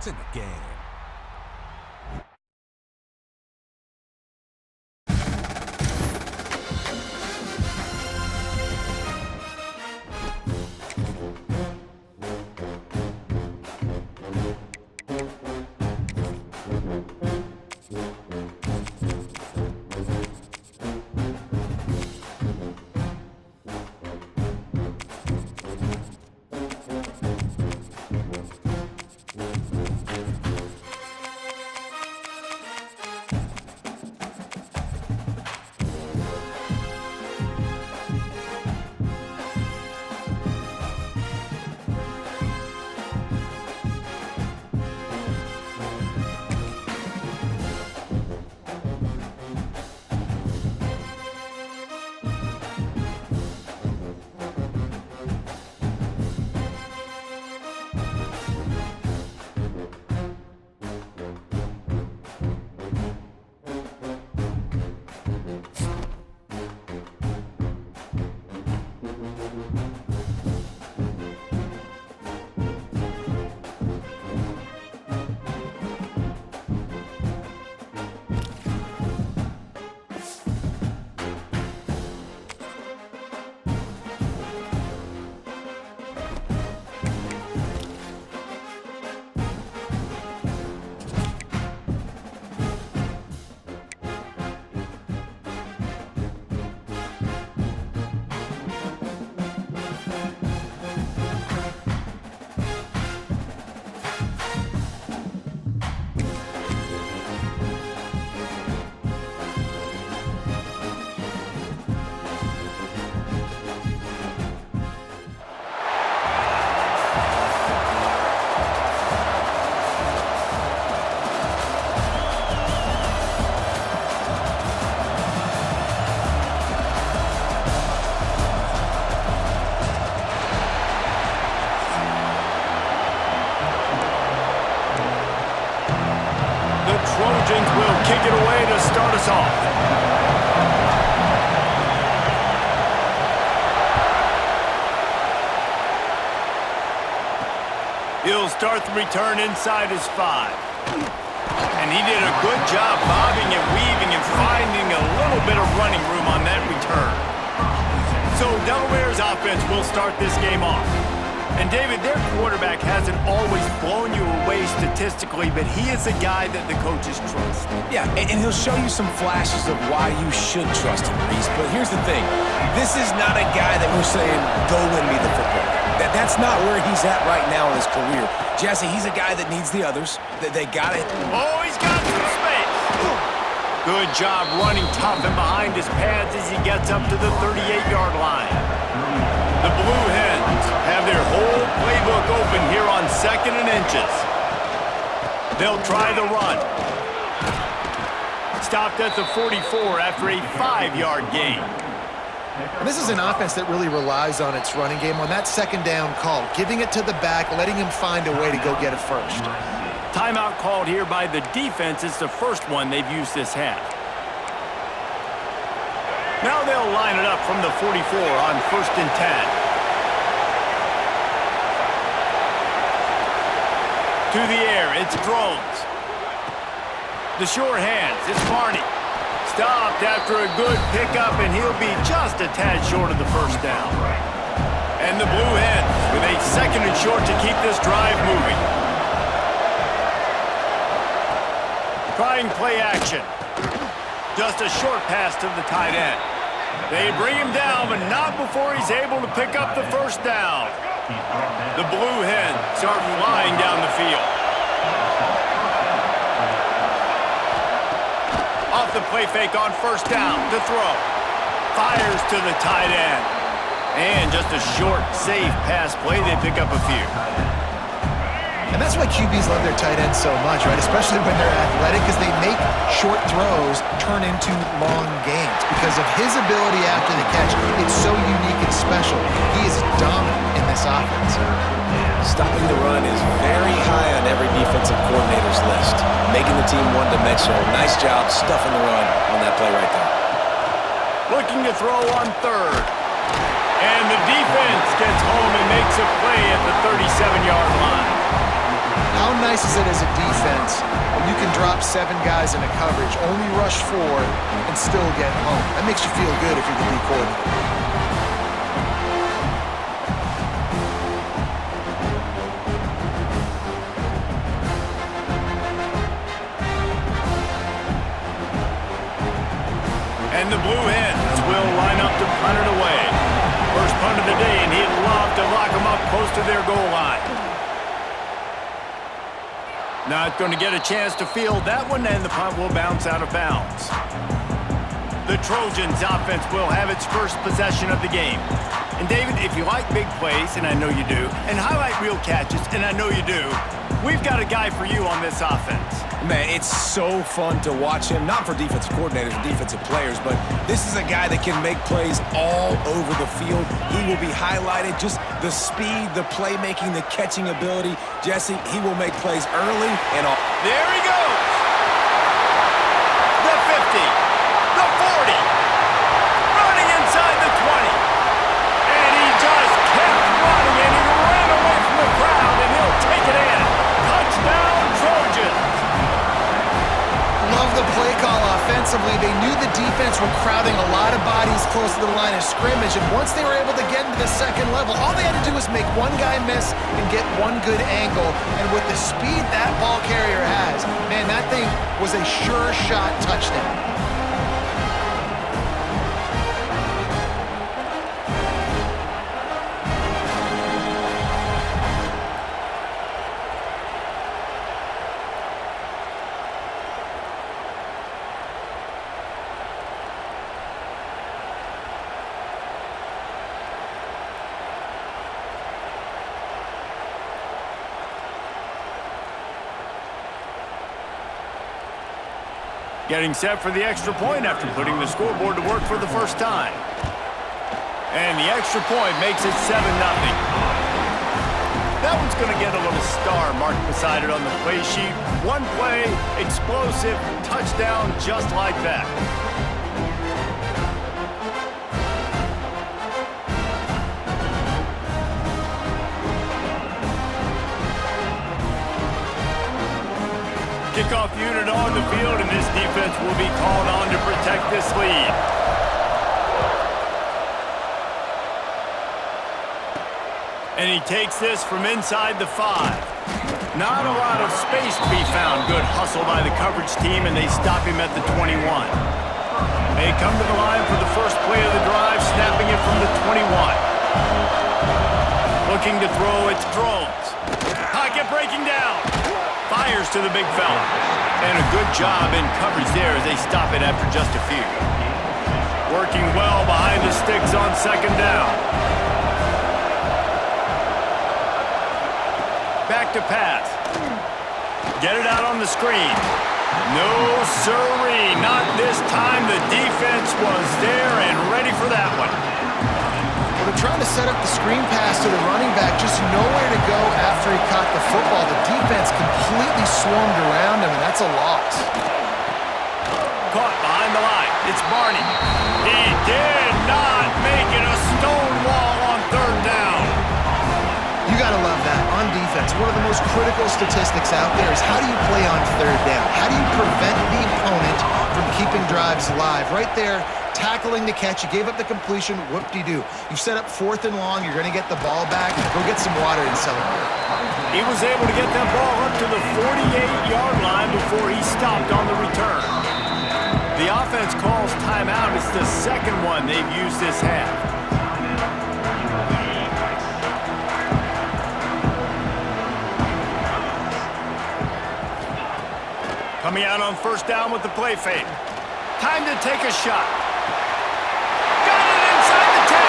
It's in the game. Trojans will kick it away to start us off. He'll start the return inside his 5. And he did a good job bobbing and weaving and finding a little bit of running room on that return. So Delaware's offense will start this game off. And, David, their quarterback hasn't always blown you away statistically, but he is a guy that the coaches trust. Yeah, and he'll show you some flashes of why you should trust him, Reese. But here's the thing. This is not a guy that we're saying, go win me the football game. That's not where he's at right now in his career. Jesse, he's a guy that needs the others. They got it. Oh, he's got some space. Good job running tough and behind his pads as he gets up to the 38-yard line. The Blue Hens have their whole playbook open here on 2nd and inches. They'll try the run. Stopped at the 44 after a 5-yard gain. And this is an offense that really relies on its running game on that 2nd down call, giving it to the back, letting him find a way to go get it first. Timeout called here by the defense. It's the first one they've used this half. Now they'll line it up from the 44 on 1st and 10. To the air, it's Drones. The sure hands, it's Barney. Stopped after a good pickup, and he'll be just a tad short of the first down. And the Blue Hens with a 2nd and short to keep this drive moving. Trying play action. Just a short pass to the tight end. They bring him down, but not before he's able to pick up the first down. The Blue Hens are flying down the field. Off the play fake on 1st down to throw. Fires to the tight end. And just a short, safe pass play. They pick up a few. And that's why QBs love their tight ends so much, right? Especially when they're athletic, because they make short throws turn into long gains. Because of his ability after the catch, it's so unique and special. He is dominant in this offense. Stopping the run is very high on every defensive coordinator's list. Making the team one-dimensional. Nice job stuffing the run on that play right there. Looking to throw on 3rd. And the defense gets home and makes a play at the 37-yard line. How nice is it as a defense when you can drop 7 guys into coverage, only rush 4, and still get home? That makes you feel good if you're the D coordinator. And the Blue Hens will line up to punt it away. First punt of the day, and he'd love to lock them up close to their goal line. Not going to get a chance to field that one, and the punt will bounce out of bounds. The Trojans offense will have its first possession of the game. And David, if you like big plays, and I know you do, and highlight reel catches, and I know you do, we've got a guy for you on this offense. Man, it's so fun to watch him, not for defensive coordinators and defensive players, but this is a guy that can make plays all over the field. He will be highlighted, just the speed, the playmaking, the catching ability. Jesse, he will make plays early and all. There he goes! The 50, the 40, running inside the 20. And he just kept running, and he ran away from the crowd, and he'll take it in. Touchdown, Trojans! Love the play call offensively. They knew the defense were crowding a lot of bodies close to the line of scrimmage, and once they were able to get into the second level, all they had to do was make one guy miss and get one good angle, and with the speed that ball carrier has, man, that thing was a sure shot touchdown. Getting set for the extra point after putting the scoreboard to work for the first time. And the extra point makes it 7-0. That one's going to get a little star marked beside it on the play sheet. One play, explosive, touchdown just like that. Kickoff unit on the field, and this defense will be called on to protect this lead. And he takes this from inside the 5. Not a lot of space to be found. Good hustle by the coverage team, and they stop him at the 21. They come to the line for the first play of the drive, snapping it from the 21. Looking to throw, it's Drones. Pocket breaking down. Fires to the big fella. And a good job in coverage there as they stop it after just a few. Working well behind the sticks on second down. Back to pass. Get it out on the screen. No sirree, not this time. The defense was there and ready for that one. Well, they're trying to set up the screen pass to the running back, just nowhere to go after he caught the football. The defense completely swarmed around him, and that's a loss. Caught behind the line. It's Barney. He did not make it a stone wall on third down. You got to love that. On defense, one of the most critical statistics out there is how do you play on third down? How do you prevent the opponent from keeping drives alive? Right there, tackling the catch. You gave up the completion. Whoop-de-doo. You've set up 4th and long. You're going to get the ball back. Go get some water and celebrate. He was able to get that ball up to the 48-yard line before he stopped on the return. The offense calls timeout. It's the second one they've used this half. Coming out on first down with the play fake. Time to take a shot. Got it inside the 10.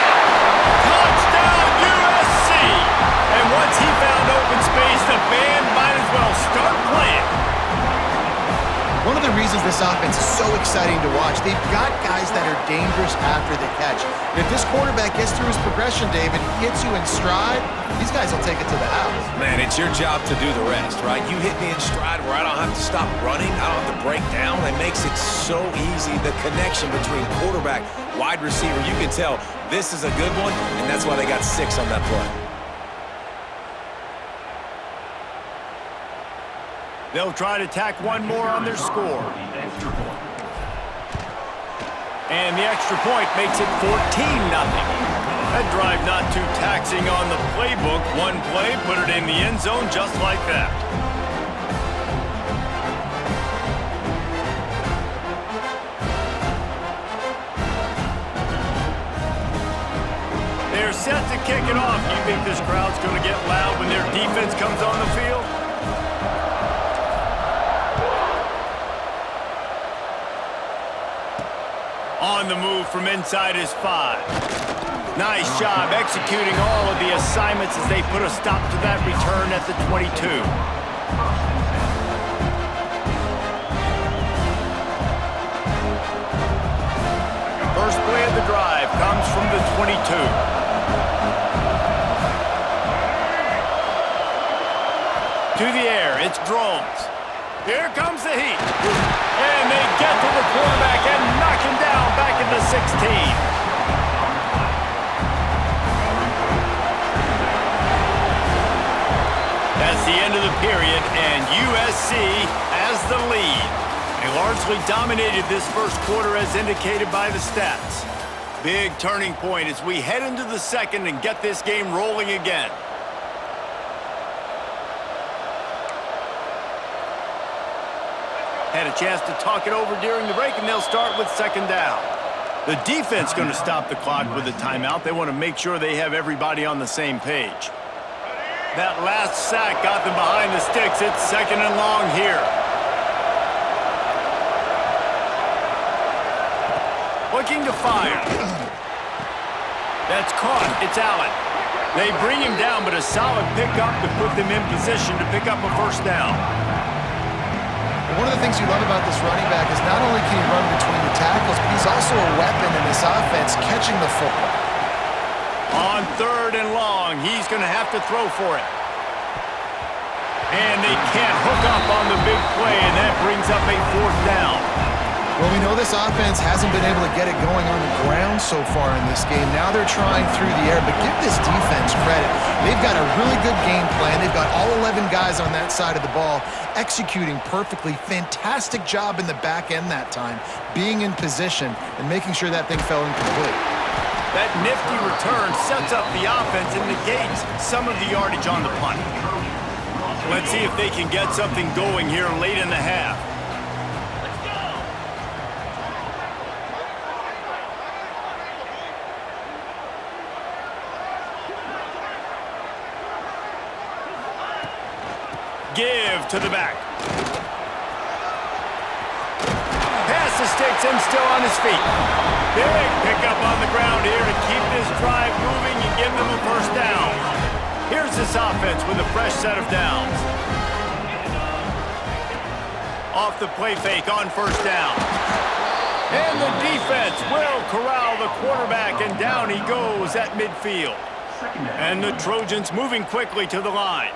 Touchdown, USC. And once he found open space, the band might as well start playing. One of the reasons this offense is so exciting to watch, they've got guys that are dangerous after the catch. And if this quarterback gets through his progression, David, hits you in stride, these guys will take it to the house. Man, it's your job to do the rest, right? You hit me in stride where I don't have to stop running. I don't have to break down. It makes it so easy. The connection between quarterback, wide receiver, you can tell this is a good one, and that's why they got 6 on that play. They'll try to tack one more on their score. And the extra point makes it 14-0. That drive not too taxing on the playbook. One play, put it in the end zone just like that. They're set to kick it off. You think this crowd's going to get loud when their defense comes on the field? On the move from inside his 5. Nice job executing all of the assignments as they put a stop to that return at the 22. First play of the drive comes from the 22. To the air, it's Drones. Here comes the heat. And they get to the quarterback and knock him down back in the 16. That's the end of the period, and USC has the lead. They largely dominated this first quarter as indicated by the stats. Big turning point as we head into the second and get this game rolling again. Had a chance to talk it over during the break, and they'll start with second down. The defense going to stop the clock with a timeout. They want to make sure they have everybody on the same page. That last sack got them behind the sticks. It's second and long here. Looking to fire. That's caught. It's Allen. They bring him down, but a solid pickup to put them in position to pick up a first down. One of the things you love about this running back is not only can he run between the tackles, but he's also a weapon in this offense catching the football. On third and long, he's going to have to throw for it. And they can't hook up on the big play, and that brings up a fourth down. Well, we know this offense hasn't been able to get it going on the ground so far in this game. Now they're trying through the air, but give this defense credit. They've got a really good game plan. They've got all 11 guys on that side of the ball executing perfectly. Fantastic job in the back end that time, being in position and making sure that thing fell incomplete. That nifty return sets up the offense and negates some of the yardage on the punt. Let's see if they can get something going here late in the half. Give to the back. Pass the sticks and still on his feet. Big pickup on the ground here to keep this drive moving and give them a first down. Here's this offense with a fresh set of downs. Off the play fake on first down. And the defense will corral the quarterback, and down he goes at midfield. And the Trojans moving quickly to the line.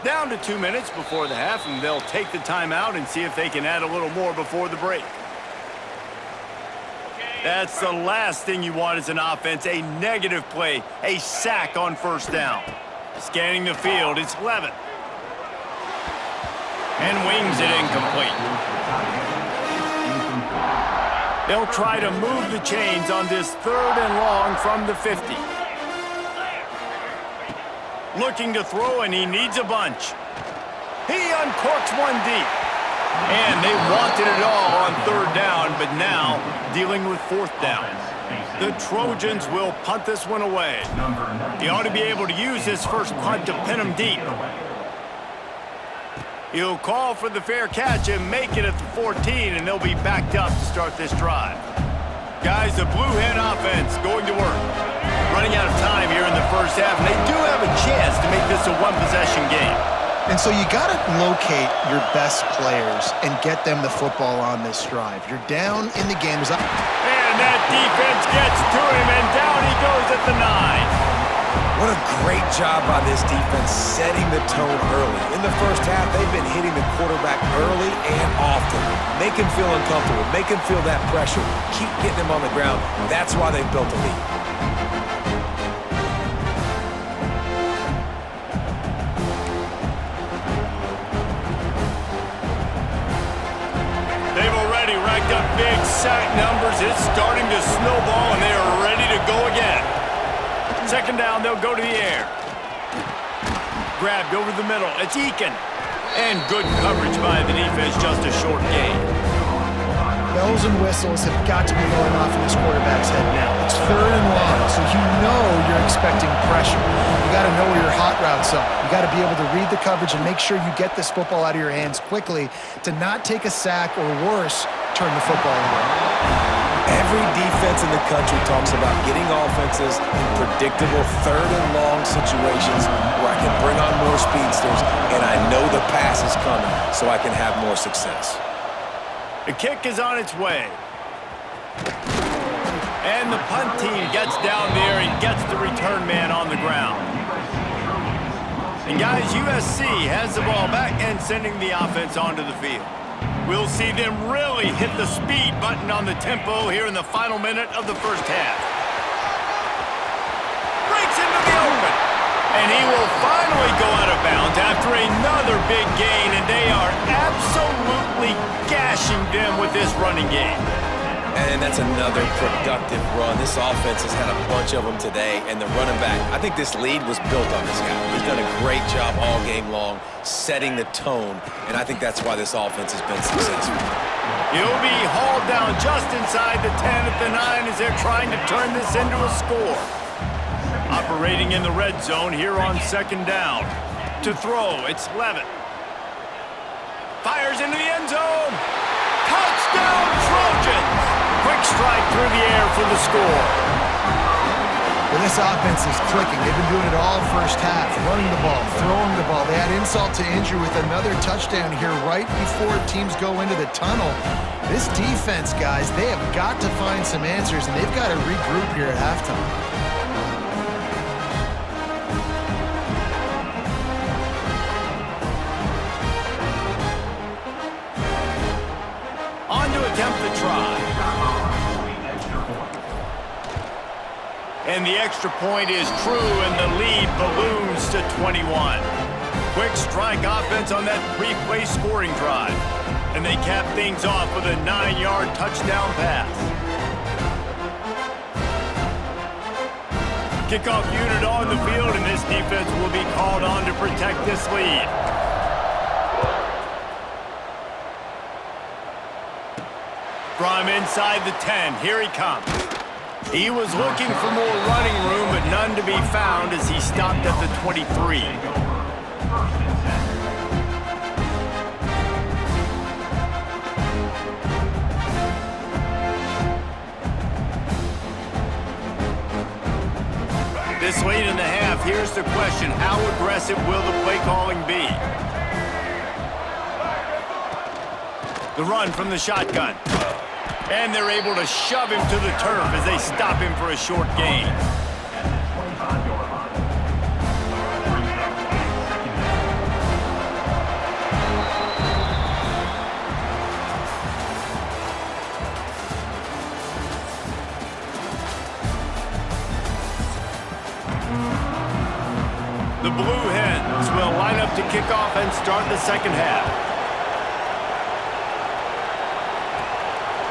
Down to 2 minutes before the half, and they'll take the timeout and see if they can add a little more before the break. That's the last thing you want as an offense, a negative play, a sack on first down. Scanning the field, it's Levin. And wings it incomplete. They'll try to move the chains on this third and long from the 50. Looking to throw, and he needs a bunch. He uncorks one deep. And they wanted it all on third down, but now dealing with fourth down. The Trojans will punt this one away. He ought to be able to use his first punt to pin him deep. He'll call for the fair catch and make it at the 14, and they'll be backed up to start this drive. Guys, the Blue Hen offense going to work. Running out of time here in the first half, and they do have a chance to make this a one-possession game. And so you got to locate your best players and get them the football on this drive. You're down in the game. And that defense gets to him, and down he goes at the 9. What a great job by this defense setting the tone early. In the first half, they've been hitting the quarterback early and often. Make him feel uncomfortable. Make him feel that pressure. Keep getting him on the ground. That's why they've built a lead. sack numbers, it's starting to snowball, and they are ready to go again. Second down, they'll go to the air. Grabbed over the middle. It's Eakin. And good coverage by the defense, just a short gain. Bells and whistles have got to be going off in this quarterback's head now. It's 3rd and long, so you know you're expecting pressure. You got to know where your hot routes are. You got to be able to read the coverage and make sure you get this football out of your hands quickly to not take a sack or worse, turn the football over. Every defense in the country talks about getting offenses in predictable 3rd and long situations where I can bring on more speedsters and I know the pass is coming so I can have more success. The kick is on its way. And the punt team gets down there and gets the return man on the ground. And guys, USC has the ball back and sending the offense onto the field. We'll see them really hit the speed button on the tempo here in the final minute of the first half. Breaks into the open. And he will finally go out of bounds after another big gain, and they are absolutely gashing them with this running game. And that's another productive run. This offense has had a bunch of them today, and the running back, I think this lead was built on this guy. He's done a great job all game long setting the tone, and I think that's why this offense has been successful. He'll be hauled down just inside the 10 at the 9 as they're trying to turn this into a score. Operating in the red zone here on second down. To throw, it's Levitt. Fires into the end zone. Touchdown, Trojans! Quick strike through the air for the score. Well, this offense is clicking. They've been doing it all first half, running the ball, throwing the ball. They had insult to injury with another touchdown here right before teams go into the tunnel. This defense, guys, they have got to find some answers, and they've got to regroup here at halftime. Attempt to try. And the extra point is true, and the lead balloons to 21. Quick strike offense on that 3-play scoring drive. And they cap things off with a 9-yard touchdown pass. Kickoff unit on the field, and this defense will be called on to protect this lead. From inside the 10, here he comes. He was looking for more running room, but none to be found as he stopped at the 23. This late in the half, here's the question: how aggressive will the play calling be? The run from the shotgun. And they're able to shove him to the turf as they stop him for a short gain. The Blue Hens will line up to kick off and start the second half.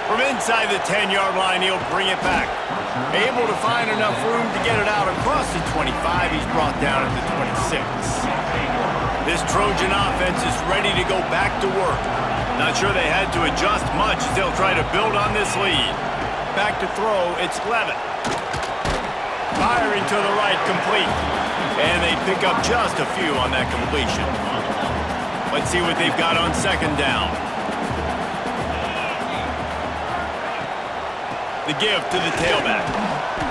From inside the 10-yard line, he'll bring it back. Able to find enough room to get it out across the 25. He's brought down at the 26. This Trojan offense is ready to go back to work. Not sure they had to adjust much as they'll try to build on this lead. Back to throw, it's Levitt. Firing to the right, complete. And they pick up just a few on that completion. Let's see what they've got on second down. The give to the tailback.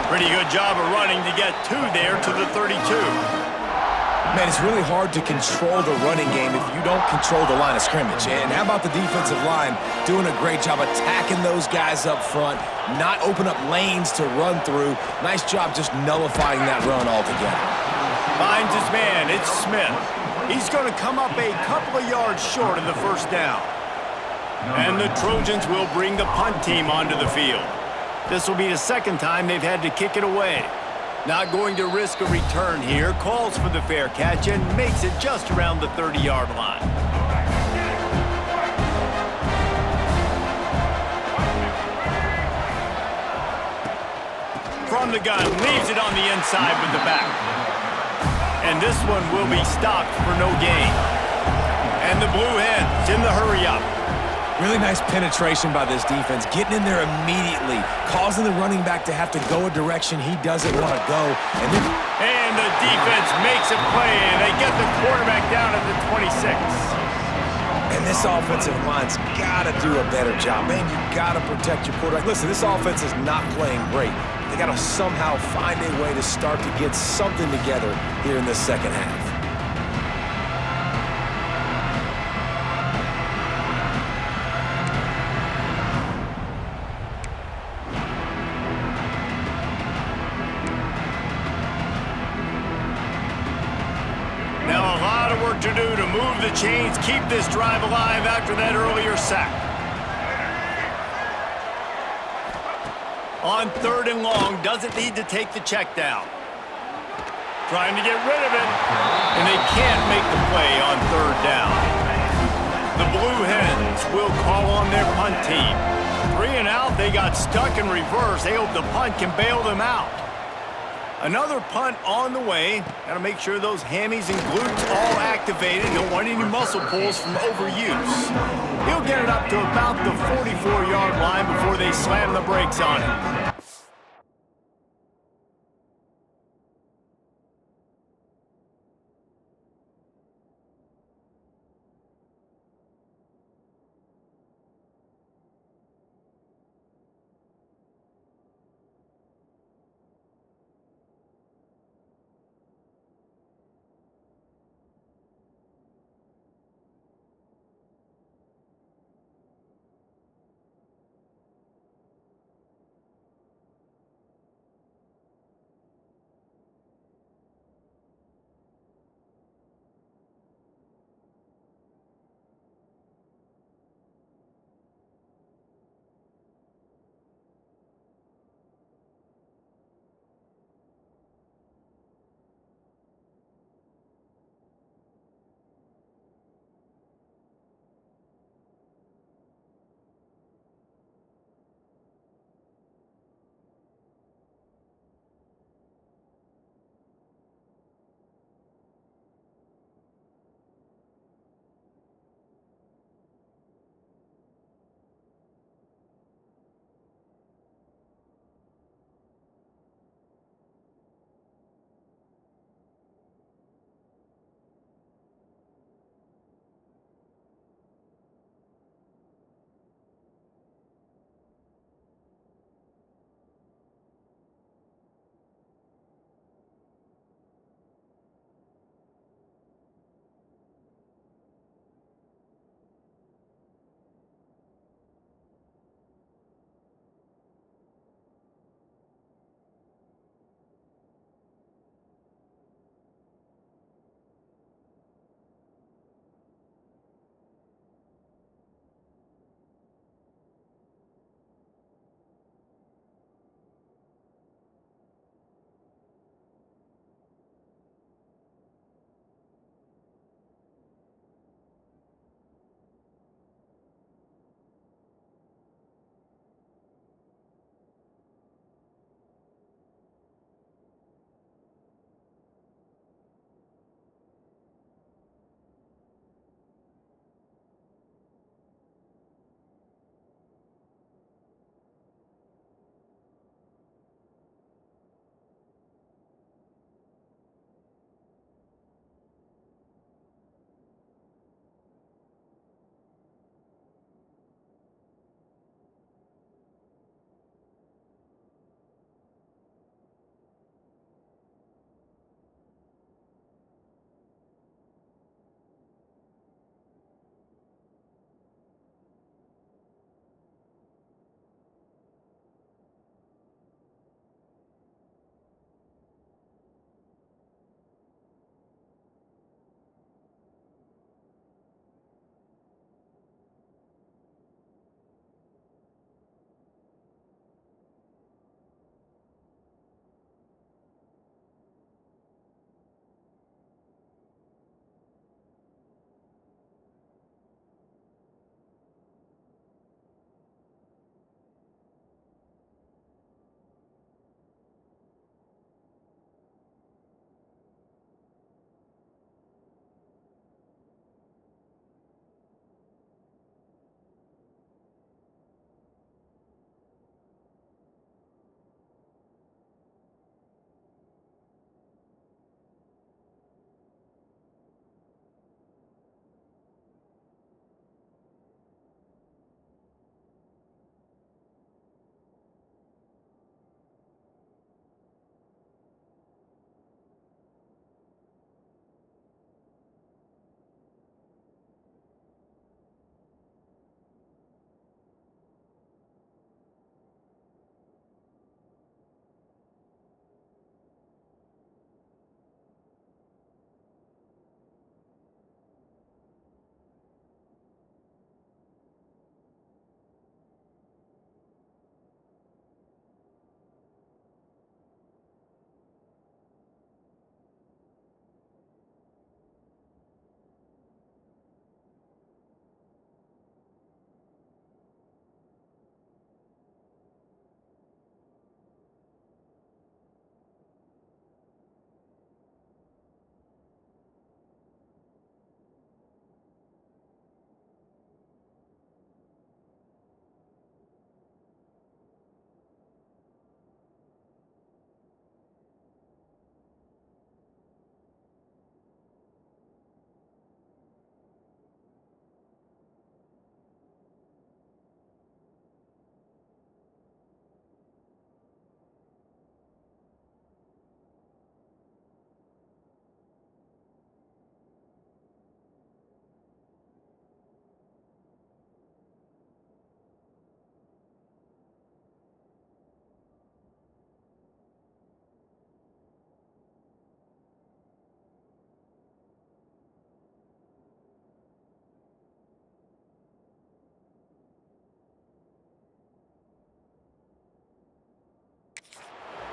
Pretty good job of running to get 2 there to the 32. Man, it's really hard to control the running game if you don't control the line of scrimmage. And how about the defensive line doing a great job attacking those guys up front, not open up lanes to run through. Nice job just nullifying that run altogether. Finds his man, it's Smith. He's going to come up a couple of yards short of the first down. And the Trojans will bring the punt team onto the field. This will be the second time they've had to kick it away. Not going to risk a return here. Calls for the fair catch and makes it just around the 30-yard line. from the gun, leaves it on the inside with the back. And this one will be stopped for no gain. And the Blue Hens in the hurry-up. Really nice penetration by this defense, getting in there immediately, causing the running back to have to go a direction he doesn't want to go. And the defense makes a play, and they get the quarterback down at the 26. And this offensive line's got to do a better job. Man, you got to protect your quarterback. Listen, this offense is not playing great. They got to somehow find a way to start to get something together here in the second half. Now a lot of work to do to move the chains, keep this drive alive after that earlier sack. On 3rd and long, doesn't need to take the check down. Trying to get rid of it, and they can't make the play on 3rd down. The Blue Hens will call on their punt team. 3 and out, they got stuck in reverse. They hope the punt can bail them out. Another punt on the way. Got to make sure those hammies and glutes all activated. Don't want any muscle pulls from overuse. He'll get it up to about the 44-yard line before they slam the brakes on him.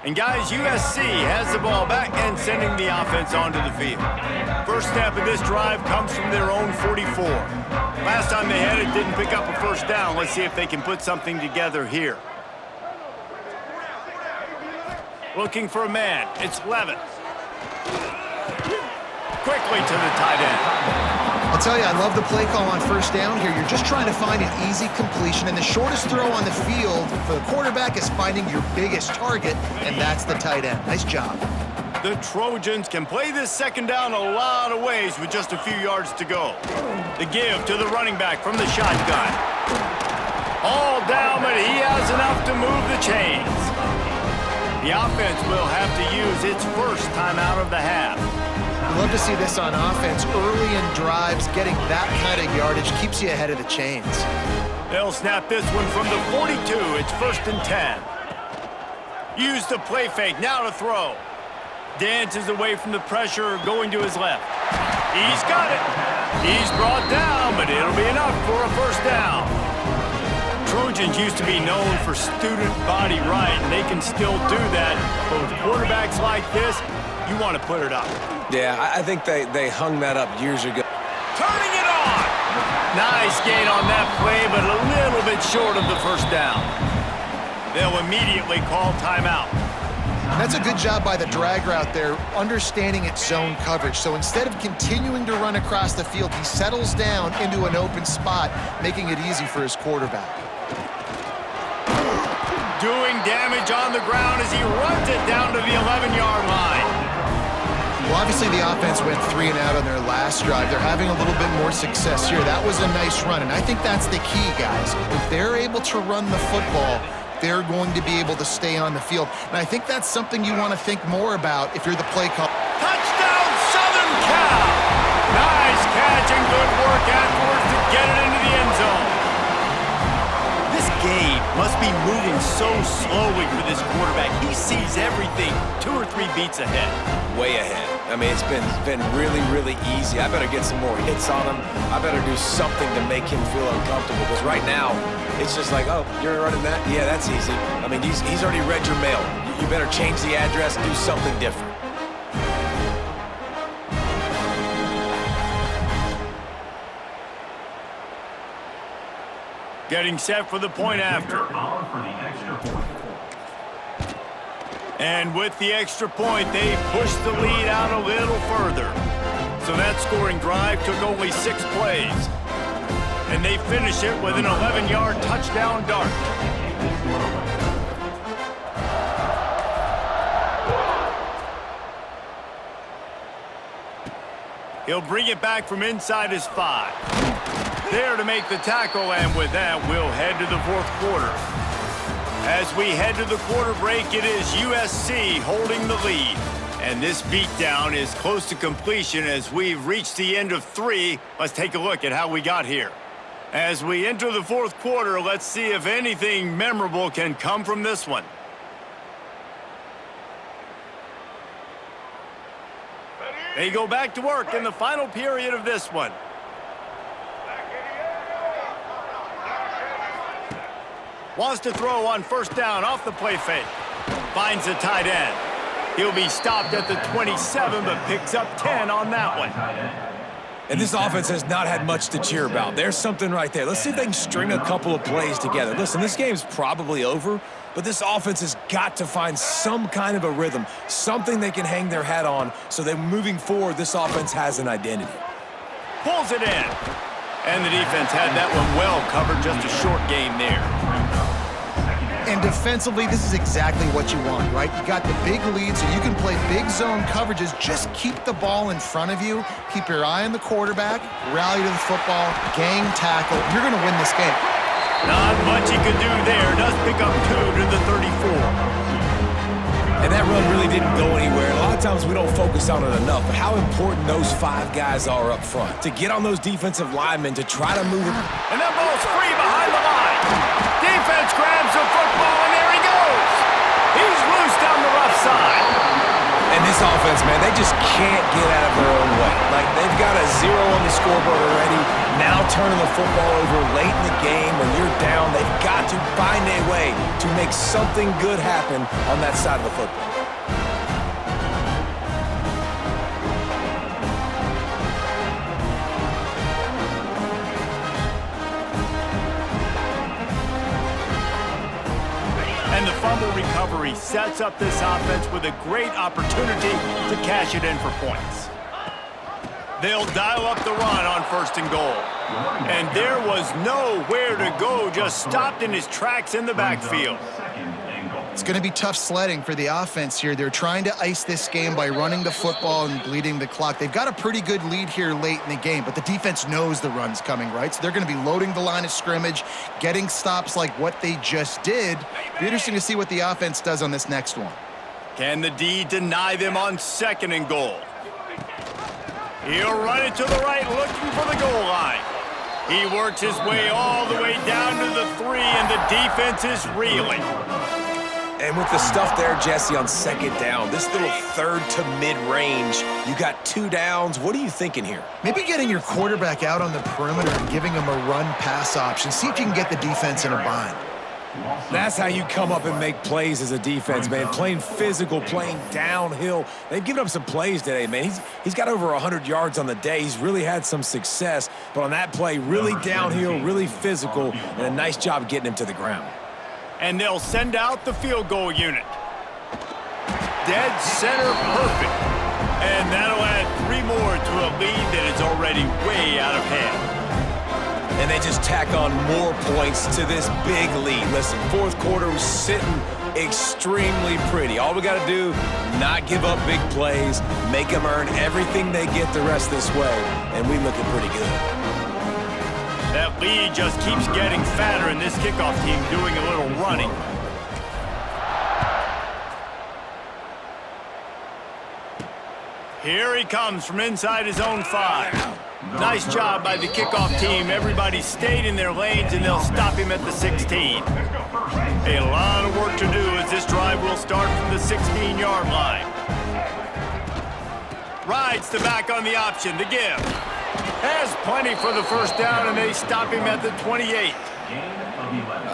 And guys, USC has the ball back and sending the offense onto the field. First snap of this drive comes from their own 44. Last time they had it, didn't pick up a first down. Let's see if they can put something together here. Looking for a man. It's Levis. Quickly to the tight end. I'll tell you, I love the play call on first down here. You're just trying to find an easy completion, and the shortest throw on the field for the quarterback is finding your biggest target, and that's the tight end. Nice job. The Trojans can play this second down a lot of ways with just a few yards to go. The give to the running back from the shotgun. All down, but he has enough to move the chains. The offense will have to use its first timeout of the half. I love to see this on offense. Early in drives, getting that kind of yardage keeps you ahead of the chains. They'll snap this one from the 42. It's 1st and 10. Use the play fake. Now to throw. Dances away from the pressure, going to his left. He's got it. He's brought down, but it'll be enough for a first down. Trojans used to be known for student body right, and they can still do that. But with quarterbacks like this, you want to put it up. Yeah, I think they hung that up years ago. Turning it on! Nice gain on that play, but a little bit short of the first down. They'll immediately call timeout. That's a good job by the drag route there, understanding its zone coverage. So instead of continuing to run across the field, he settles down into an open spot, making it easy for his quarterback. Doing damage on the ground as he runs it down to the 11-yard line. Well, obviously the offense went 3 and out on their last drive. They're having a little bit more success here. That was a nice run, and I think that's the key, guys. If they're able to run the football, they're going to be able to stay on the field. And I think that's something you want to think more about if you're the play call. Touchdown, Southern Cal! Nice catch and good work afterwards to get it into the end zone. This game must be moving so slowly for this quarterback. He sees everything 2 or 3 beats ahead. Way ahead. I mean, it's been really, really easy. I better get some more hits on him. I better do something to make him feel uncomfortable, because right now, it's just like, oh, you're running that? Yeah, that's easy. I mean, he's already read your mail. You better change the address, do something different. Getting set for the point after. And with the extra point, they pushed the lead out a little further. So that scoring drive took only 6 plays. And they finish it with an 11-yard touchdown dart. He'll bring it back from inside his 5. There to make the tackle, and with that, we'll head to the 4th quarter. As we head to the quarter break, it is USC holding the lead. And this beatdown is close to completion as we've reached the end of 3. Let's take a look at how we got here. As we enter the 4th quarter, let's see if anything memorable can come from this one. They go back to work in the final period of this one. Wants to throw on first down off the play fake. Finds the tight end. He'll be stopped at the 27, but picks up 10 on that one. And this offense has not had much to cheer about. There's something right there. Let's see if they can string a couple of plays together. Listen, this game's probably over, but this offense has got to find some kind of a rhythm, something they can hang their hat on, so that moving forward, this offense has an identity. Pulls it in. And the defense had that one well covered, just a short game there. And defensively, this is exactly what you want, right? You got the big lead, so you can play big zone coverages. Just keep the ball in front of you. Keep your eye on the quarterback. Rally to the football. Gang tackle. You're going to win this game. Not much he could do there. Does pick up 2 to the 34. And that run really didn't go anywhere. A lot of times we don't focus on it enough, but how important those 5 guys are up front. To get on those defensive linemen, to try to move it. And that ball's free behind the line. Defense grabs the football, and there he goes. He's loose down the left side. And this offense, man, they just can't get out of their own way. Like, they've got a 0 on the scoreboard already. Now turning the football over late in the game when you're down, they've got to find a way to make something good happen on that side of the football. And the fumble recovery sets up this offense with a great opportunity to cash it in for points. They'll dial up the run on 1st and goal. And there was nowhere to go, just stopped in his tracks in the backfield. It's going to be tough sledding for the offense here. They're trying to ice this game by running the football and bleeding the clock. They've got a pretty good lead here late in the game, but the defense knows the run's coming, right? So they're going to be loading the line of scrimmage, getting stops like what they just did. Be interesting to see what the offense does on this next one. Can the D deny them on 2nd and goal? He'll run it to the right, looking for the goal line. He works his way all the way down to the 3, and the defense is reeling. And with the stuff there, Jesse, on 2nd down, this little 3rd to mid-range, you got 2 downs. What are you thinking here? Maybe getting your quarterback out on the perimeter and giving him a run-pass option. See if you can get the defense in a bind. That's how you come up and make plays as a defense, man. Playing physical, playing downhill. They've given up some plays today, man. He's got over 100 yards on the day. He's really had some success. But on that play, really downhill, really physical, and a nice job getting him to the ground. And they'll send out the field goal unit. Dead center perfect. And that'll add 3 more to a lead that is already way out of hand. And they just tack on more points to this big lead. Listen, 4th quarter was sitting extremely pretty. All we got to do, not give up big plays, make them earn everything they get the rest of this way, and we looking pretty good. That lead just keeps getting fatter, and this kickoff team doing a little running. Here he comes from inside his own 5. Nice job by the kickoff team. Everybody stayed in their lanes, and they'll stop him at the 16. A lot of work to do as this drive will start from the 16-yard line. Rides the back on the option, the give. Has plenty for the 1st down, and they stop him at the 28.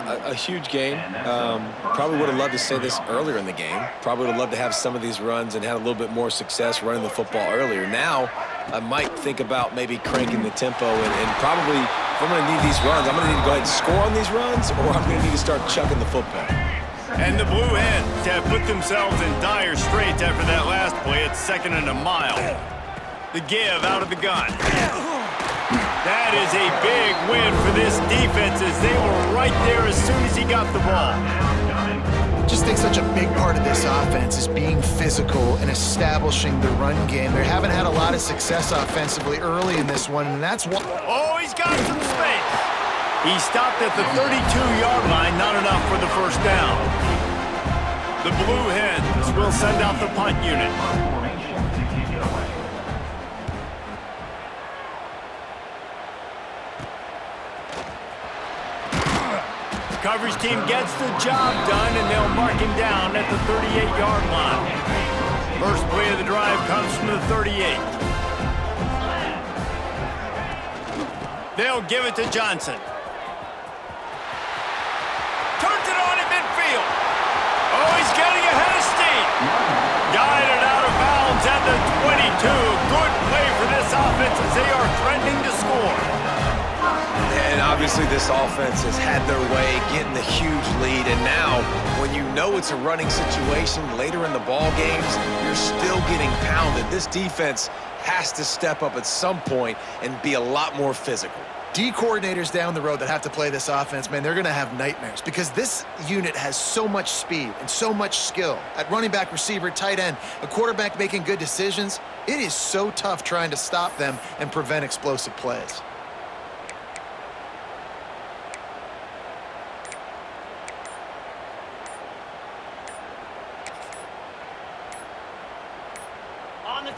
A huge game. Probably would have loved to say this earlier in the game. Probably would have loved to have some of these runs and had a little bit more success running the football earlier. Now, I might think about maybe cranking the tempo and probably, if I'm going to need these runs, I'm going to need to go ahead and score on these runs, or I'm going to need to start chucking the football. And the Blue Hens have put themselves in dire straits after that last play at 2nd and a mile. The give out of the gun. That is a big win for this defense as they were right there as soon as he got the ball. I just think such a big part of this offense is being physical and establishing the run game. They haven't had a lot of success offensively early in this one, and that's what... Oh, he's got some space. He stopped at the 32-yard line, not enough for the 1st down. The Blue Hens will send out the punt unit. Coverage team gets the job done, and they'll mark him down at the 38-yard line. First play of the drive comes from the 38. They'll give it to Johnson. Turns it on in midfield. Oh, he's getting ahead of steam. Guided out of bounds at the 22. Good play for this offense as they are threatening to score. And obviously this offense has had their way, getting the huge lead. And now, when you know it's a running situation later in the ball games, you're still getting pounded. This defense has to step up at some point and be a lot more physical. D coordinators down the road that have to play this offense, man, they're going to have nightmares because this unit has so much speed and so much skill. At running back, receiver, tight end, a quarterback making good decisions, it is so tough trying to stop them and prevent explosive plays.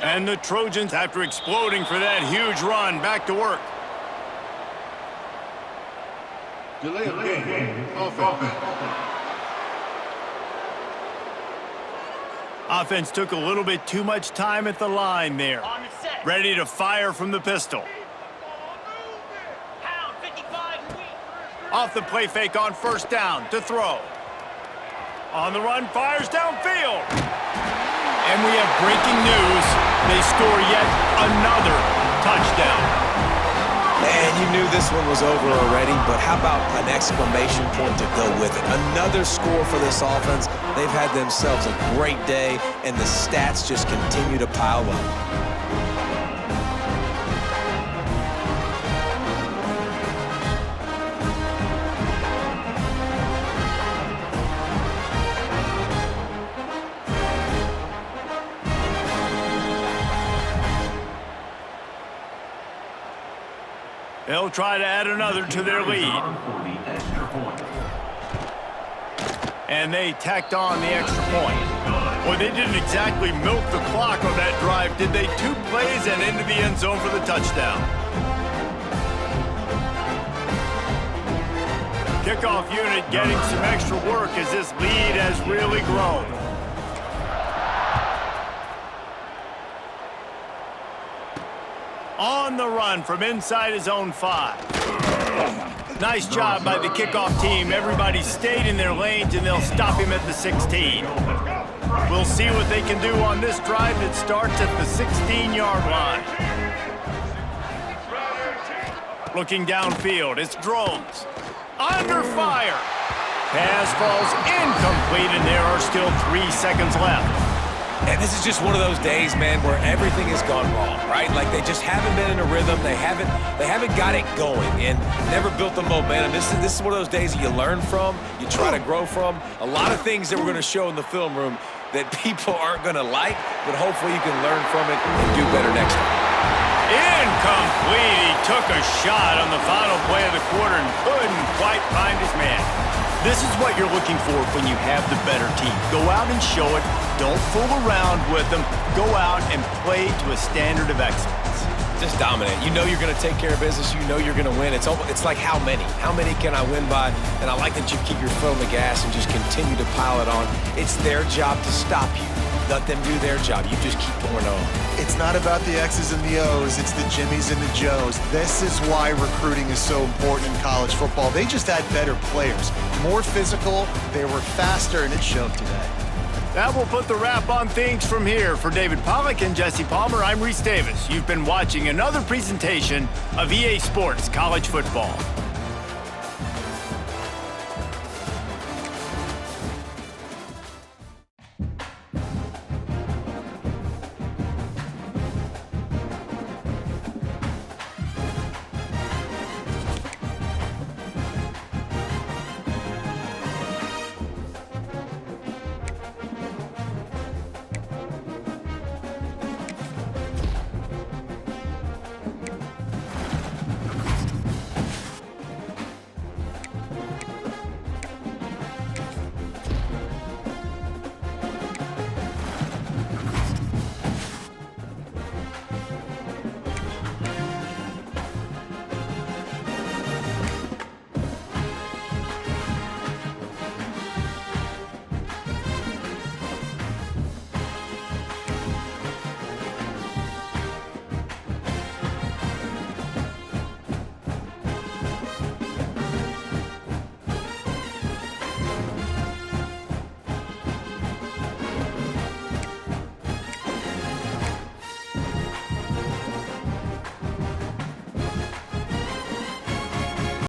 And the Trojans, after exploding for that huge run, back to work. Delay of game. Offense. Offense took a little bit too much time at the line there. Ready to fire from the pistol. Off the play fake on first down to throw. On the run, fires downfield. And we have breaking news. They score yet another touchdown. Man, you knew this one was over already, but how about an exclamation point to go with it? Another score for this offense. They've had themselves a great day, and the stats just continue to pile up. They'll try to add another to their lead. And they tacked on the extra point. Well, they didn't exactly milk the clock on that drive, did they? 2 plays and into the end zone for the touchdown. Kickoff unit getting some extra work as this lead has really grown. On the run from inside his own 5. Nice job by the kickoff team. Everybody stayed in their lanes, and they'll stop him at the 16. We'll see what they can do on this drive that starts at the 16-yard line. Looking downfield, it's Drones. Under fire. Pass falls incomplete, and there are still 3 seconds left. And this is just one of those days, man, where everything has gone wrong, right? Like they just haven't been in a rhythm. They haven't got it going and never built the momentum. This is one of those days that you learn from, you try to grow from. A lot of things that we're going to show in the film room that people aren't going to like, but hopefully you can learn from it and do better next time. Incomplete. He took a shot on the final play of the quarter and couldn't quite find his man. This is what you're looking for when you have the better team. Go out and show it. Don't fool around with them. Go out and play to a standard of excellence. Just dominate. You know you're going to take care of business. You know you're going to win. It's like how many? How many can I win by? And I like that you keep your foot on the gas and just continue to pile it on. It's their job to stop you. Let them do their job. You just keep pouring on. It's not about the X's and the O's. It's the Jimmies and the Joes. This is why recruiting is so important in college football. They just had better players, more physical, they were faster, and it showed today. That will put the wrap on things from here. For David Pollack and Jesse Palmer, I'm Reese Davis. You've been watching another presentation of EA Sports College Football.